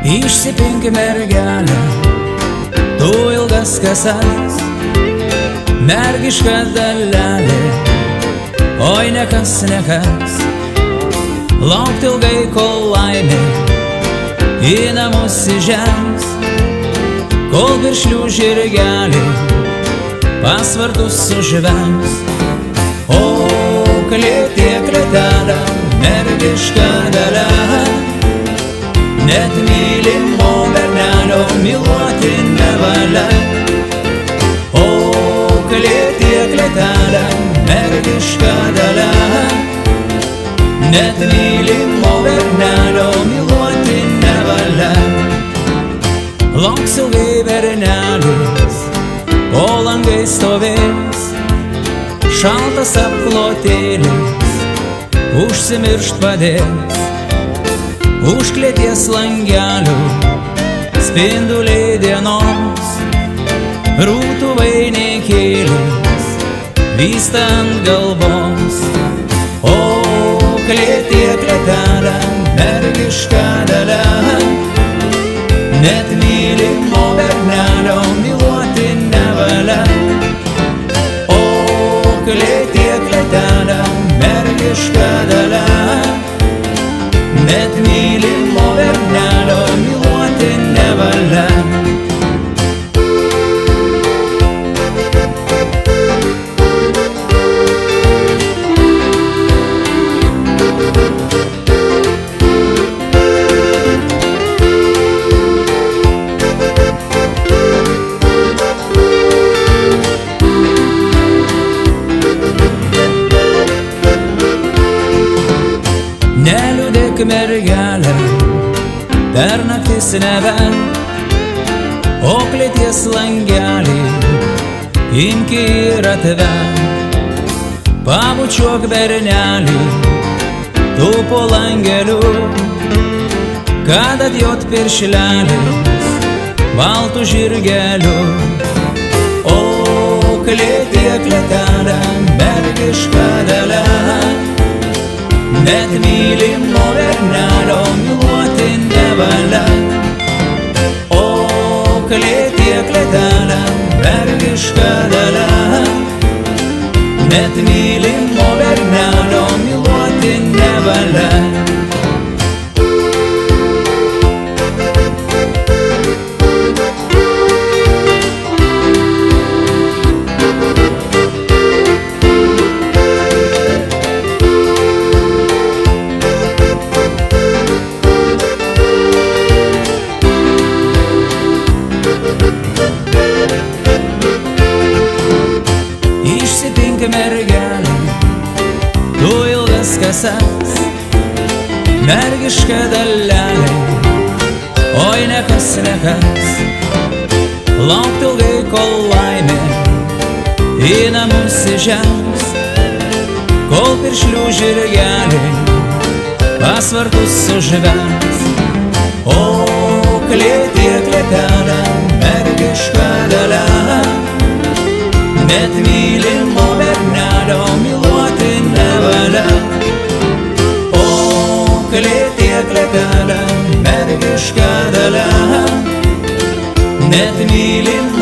Išsipink mergelę, tu ilgas kasas, mergiška dalelė, oi nekas, nekas. Laukt ilgai, kol laimė į namus įžengs, kol piršlių žirgeliai pasvartus sužvengs. O klėtie klėtelė, mergiška dalelė, net mylimo bernelio myluoti nevalia. O klėtie klėtelė, mergiška dalelė, net mylimo bernelio myluoti nevalia. Lauks ilgai bernelis, po langai stovės, šaltas apklotėlis užsimiršt padės. Už klėties langelių spinduliai dienos, rūtų vainikėlis vysta ant galvos. O klėtie klėtelė, mergiška dalelė, net mylimo bernelio myluoti nevalia. O klėtie klėtelė, mergiška dalelė, net mylimo bernelio myluoti nevalia. Neliūdėk mergelė, per naktis neverk, o klėties langelį imk ir atverk. Pabučiuok bernelį, tu po langeliu, kad atjot piršlelis baltų žirgeliu. O klėtie klėtelė, mergiška dalelė, net mylimo bernelio myluoti nevalia. O klėtie klėtelė, mergiška dalelė, net mylimo bernelio myluoti nevalia. Išsipink mergelė, tu ilgas kasas, mergiška dalelė, oi nekas, nekas. Laukt ilgai, kol laimė į namus įžengs, kol piršlių žirgeliai pasvartus sužvengs. O klėtie klėtelė, mergiška dalelė, net mylimo bernelio myluoti nevalia. O klėtie klėtelė, mergiška dalelė, net mylimo